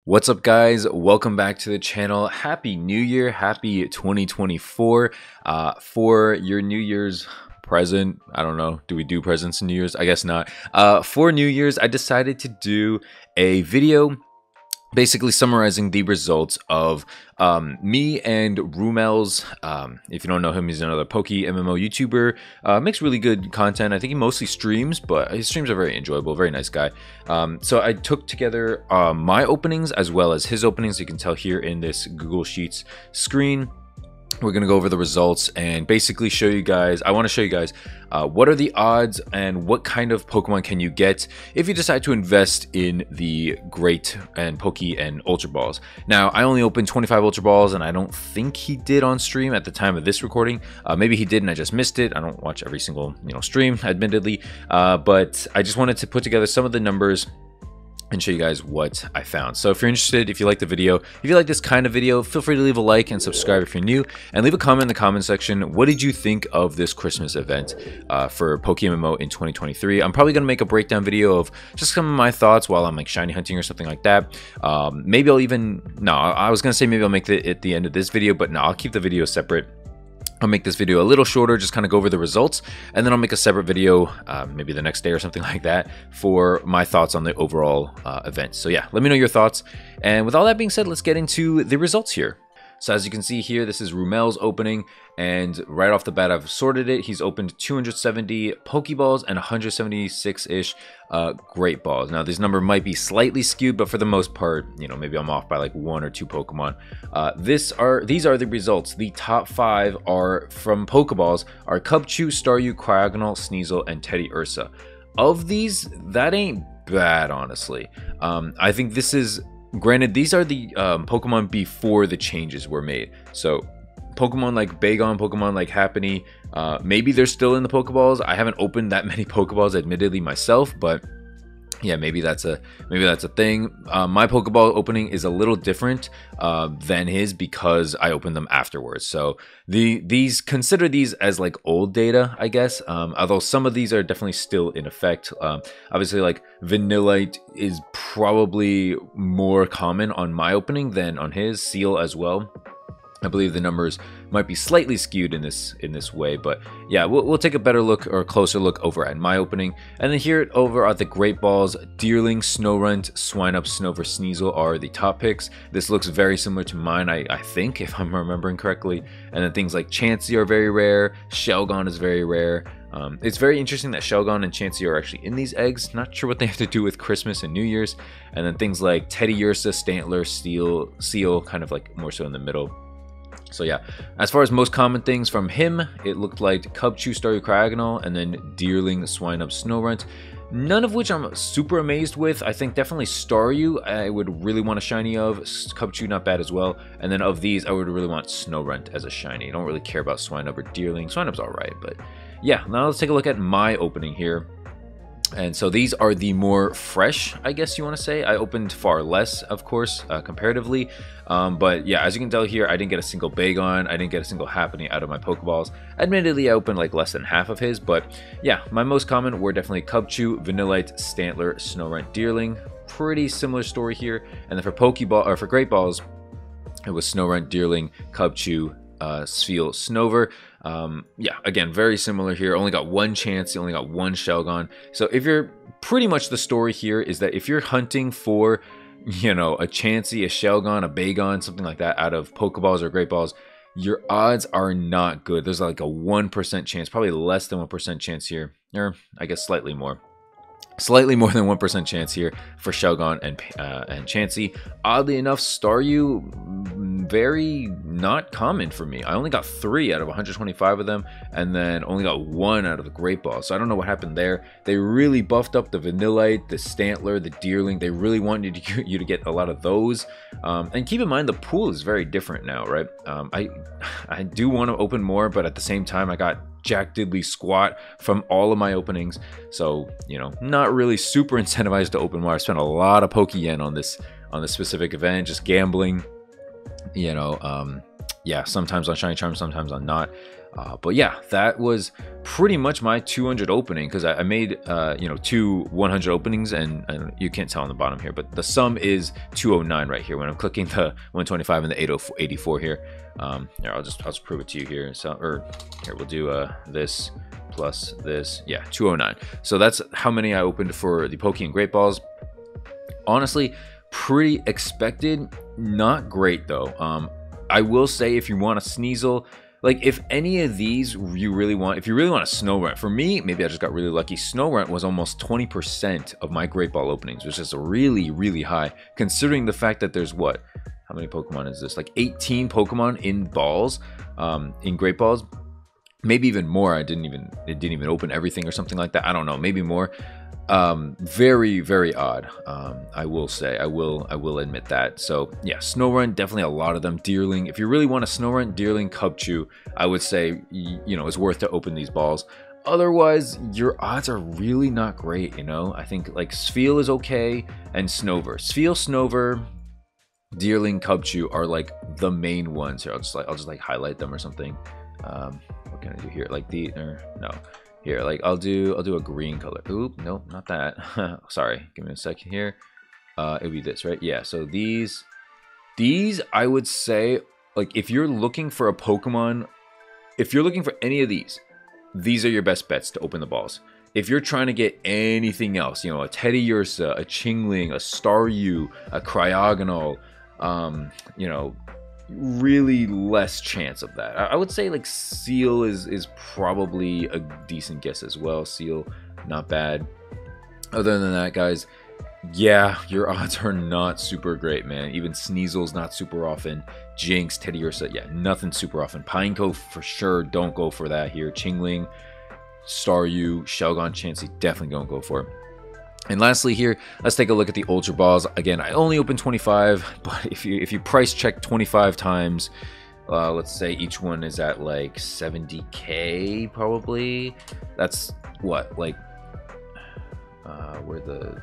What's up, guys? Welcome back to the channel. Happy New Year. Happy 2024. For your New Year's present, I don't know, do we do presents in New Year's? I guess not. For New Year's, I decided to do a video basically summarizing the results of me and Rumel's. If you don't know him, he's another PokeMMO YouTuber. Makes really good content. I think he mostly streams, but his streams are very enjoyable. Very nice guy. So I took together my openings as well as his openings. You can tell here in this Google Sheets screen. We're going to go over the results and basically show you guys, I want to show you guys what are the odds and what kind of Pokemon can you get if you decide to invest in the Great and Poke and Ultra Balls. Now, I only opened 25 Ultra Balls and I don't think he did on stream at the time of this recording. Maybe he did and I just missed it. I don't watch every single stream, admittedly, but I just wanted to put together some of the numbers and show you guys what I found. So if you're interested, if you like the video, if you like this kind of video, feel free to leave a like and subscribe if you're new, and leave a comment in the comment section. What did you think of this Christmas event for PokeMMO in 2023? I'm probably gonna make a breakdown video of just some of my thoughts while I'm like shiny hunting or something like that. Maybe I'll even, no, I was gonna say maybe I'll make it at the end of this video, but no, I'll keep the video separate. I'll make this video a little shorter, just kind of go over the results, and then I'll make a separate video, maybe the next day or something like that, for my thoughts on the overall event. So yeah, let me know your thoughts. And with all that being said, let's get into the results here. So as you can see here, this is Rumel's opening, and right off the bat, I've sorted it. He's opened 270 Pokeballs and 176-ish Great Balls. Now, this number might be slightly skewed, but for the most part, maybe I'm off by like 1 or 2 Pokemon. These are the results. The top 5 are from Pokeballs are Cubchoo, Staryu, Cryogonal, Sneasel, and Teddy Ursa. Of these, that ain't bad, honestly. I think this is... Granted, these are the Pokemon before the changes were made. So Pokemon like Bagon, Pokemon like Happiny, maybe they're still in the Pokeballs. I haven't opened that many Pokeballs, admittedly, myself, but yeah, maybe that's a thing. My Pokeball opening is a little different than his because I opened them afterwards. So consider these as like old data, I guess. Although some of these are definitely still in effect. Obviously, like Vanillite is probably more common on my opening than on his. Seal as well. I believe the numbers might be slightly skewed in this way, but yeah, we'll take a better look or a closer look over at my opening. And then here over at the Great Balls, Deerling, Snorunt, Swinub, Snover, Sneasel are the top picks. This looks very similar to mine, I think, if I'm remembering correctly. And then things like Chansey are very rare, Shelgon is very rare. It's very interesting that Shelgon and Chansey are actually in these eggs. Not sure what they have to do with Christmas and New Year's. And then things like Teddy Ursa, Stantler, Seal, kind of like more so in the middle. So yeah, as far as most common things from him, it looked like Cubchoo, Staryu, Cryogonal, and then Deerling, Swinub, Snorunt. None of which I'm super amazed with. I think definitely Staryu I would really want a shiny of. Cubchoo not bad as well. And then of these, I would really want Snorunt as a shiny. I don't really care about Swinub or Deerling. Swinub's alright, but yeah, now let's take a look at my opening here. And so these are the more fresh, I guess you want to say. I opened far less, of course, comparatively. But yeah, as you can tell here, I didn't get a single Bagon. I didn't get a single Happiny out of my Pokeballs. Admittedly, I opened like less than half of his. But yeah, my most common were definitely Cubchoo, Vanillite, Stantler, Snorunt, Deerling. Pretty similar story here. And then for for Great Balls, it was Snorunt, Deerling, Cubchoo, Seal, Snover. Yeah, again, very similar here. Only got 1 chance, you only got 1 Shelgon. So if you're pretty much the story here is that if you're hunting for, a Chansey, a Shelgon, a Bagon, something like that out of Pokeballs or Great Balls, your odds are not good. There's like a 1% chance, probably less than 1% chance here, or I guess slightly more. Slightly more than 1% chance here for Shelgon and Chansey. Oddly enough, Staryu, very not common for me. I only got 3 out of 125 of them, and then only got 1 out of the Great Ball. So I don't know what happened there. They really buffed up the Vanillite, the Stantler, the Deerling. They really wanted you to get a lot of those. And keep in mind, the pool is very different now, right? I do want to open more, but at the same time, I got Jack Diddley Squat from all of my openings, so not really super incentivized to open more. I spent a lot of Poke Yen on this specific event, just gambling, yeah, sometimes on Shiny Charm, sometimes on not. But yeah, that was pretty much my 200 opening, because I made you know, 2 100 openings, and you can't tell on the bottom here, but the sum is 209 right here when I'm clicking the 125 and the 84 here. Here, I'll just prove it to you here. So, or here, we'll do this plus this. Yeah, 209. So that's how many I opened for the Poke and Great Balls. Honestly, pretty expected. Not great though. I will say, if you want a Sneasel, like, if any of these you really want, if you really want a Snow Runt, for me, maybe I just got really lucky. Snow Runt was almost 20% of my Great Ball openings, which is really, really high, considering the fact that there's what? How many Pokemon is this? Like 18 Pokemon in balls, in Great Balls. Maybe even more. It didn't even open everything or something like that. I don't know, maybe more. Very, very odd. I will say, I will admit that. So yeah, Snow Run, definitely a lot of them. Deerling, if you really want a Snow Run, Deerling, Cubchoo, I would say, you know, it's worth to open these balls. Otherwise, your odds are really not great, you know. I think like Spheal is okay, and Snover. Spheal, Snover, Deerling, Cubchoo are like the main ones here. I'll just like highlight them or something. What can I do here? Like no. Here, like I'll do a green color. Oop, nope, not that. Sorry, give me a second here. It'll be this, right? Yeah, so these I would say, like, if you're looking for a Pokemon, if you're looking for any of these are your best bets to open the balls. If you're trying to get anything else, you know, a Teddiursa, a Chingling, a Staryu, a Cryogonal, you know, really less chance of that. I would say like Seal is probably a decent guess as well. Seal, not bad. Other than that, guys, yeah, your odds are not super great, man. Even Sneasel's not super often. Jinx, Teddiursa, yeah, nothing super often. Pineco, for sure, don't go for that here. Chingling, Staryu, Shelgon, Chansey, definitely don't go for. And lastly here, let's take a look at the Ultra Balls. Again, I only opened 25, but if you price check 25 times, let's say each one is at like 70k probably. That's what, like, where the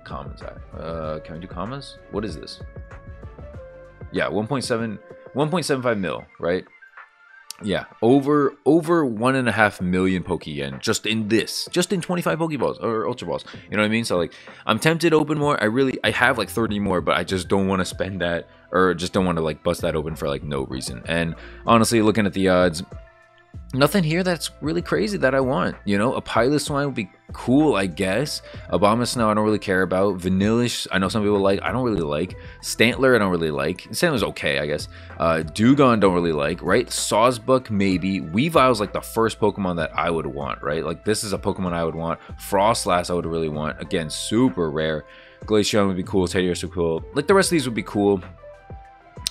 commas at? Can I do commas? What is this? Yeah, 1.75 mil, right? Yeah, over 1.5 million Pokeyen just in 25 Pokeballs or Ultra Balls. You know what I mean? So like, I'm tempted to open more. I have like 30 more, but I just don't want to spend that, or just don't want to like bust that open for like no reason. And honestly, looking at the odds, nothing here that's really crazy that I want. You know, a Piloswine would be cool, I guess. Abomasnow, I don't really care about. Vanillish, I know some people like. I don't really like. Stantler, I don't really like. Stantler's okay, I guess. Dewgong, don't really like, right? Sawsbuck, maybe. Weavile's like the first Pokemon that I would want, right? Like, this is a Pokemon I would want. Frostlass, I would really want. Again, super rare. Glaceon would be cool. Teddiursa would be cool. Like, the rest of these would be cool.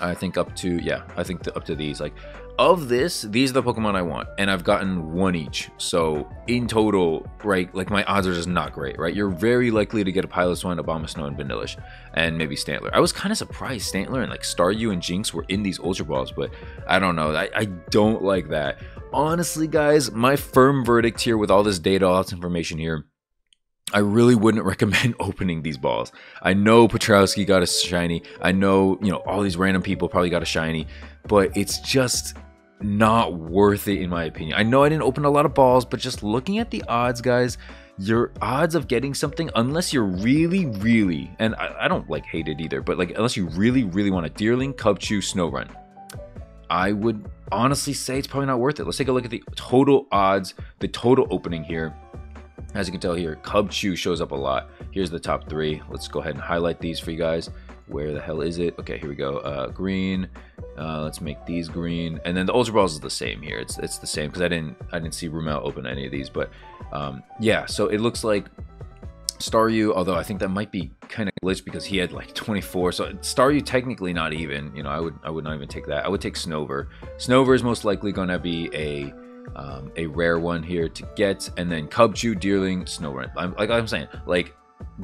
I think up to, yeah, I think up to these. Like, of this, these are the Pokemon I want, and I've gotten one each. So in total, right, like, my odds are just not great, right? You're very likely to get a Piloswine, Abomasnow, and Vanillish, and maybe Stantler. I was kind of surprised Stantler and like Staryu and Jinx were in these Ultra Balls, but I don't know. I don't like that. Honestly, guys, my firm verdict here with all this data, all this information here, I really wouldn't recommend opening these balls. I know Petrowski got a shiny. I know, you know, all these random people probably got a shiny, but it's just not worth it in my opinion. I know I didn't open a lot of balls, but just looking at the odds, guys, your odds of getting something, unless you're really, and I don't like hate it either, but like, unless you really want a Deerling, Cubchoo, Snorunt, I would honestly say it's probably not worth it. Let's take a look at the total odds, the total opening here. As you can tell here, Cubchoo shows up a lot. Here's the top 3. Let's go ahead and highlight these for you guys. Where the hell is it? Okay, here we go. Green. Let's make these green. And then the Ultra Balls is the same here. It's the same because I didn't see Rumel open any of these. But yeah, so it looks like Staryu, although I think that might be kind of glitched because he had like 24. So Staryu technically not even. You know, I would not even take that. I would take Snover. Snover is most likely gonna be a rare one here to get, and then Cubchoo, Deerling, Snorunt. Like I'm saying, like,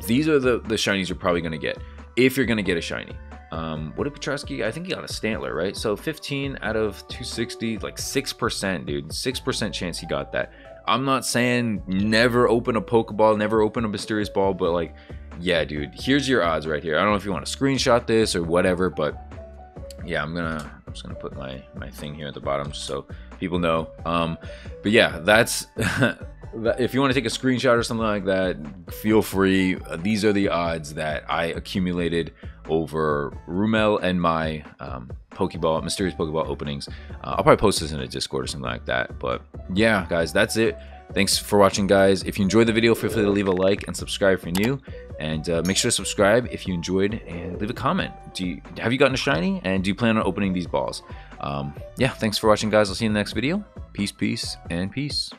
these are the shinies you're probably gonna get if you're gonna get a shiny. What did Petrowski? I think he got a Stantler, right? So 15 out of 260, like 6%, dude. 6% chance he got that. I'm not saying never open a Pokeball, never open a Mysterious Ball, but like, yeah, dude, here's your odds right here. I don't know if you want to screenshot this or whatever, but yeah, I'm gonna I'm just gonna put my thing here at the bottom so people know. But yeah, that's if you want to take a screenshot or something like that, feel free. These are the odds that I accumulated over Rumel and my mysterious Pokeball openings. I'll probably post this in a Discord or something like that. But yeah, guys, that's it. Thanks for watching, guys. If you enjoyed the video, feel free to leave a like and subscribe if you're new. And make sure to subscribe if you enjoyed, and leave a comment. Have you gotten a shiny, and do you plan on opening these balls? Yeah, thanks for watching, guys. I'll see you in the next video. Peace, and peace.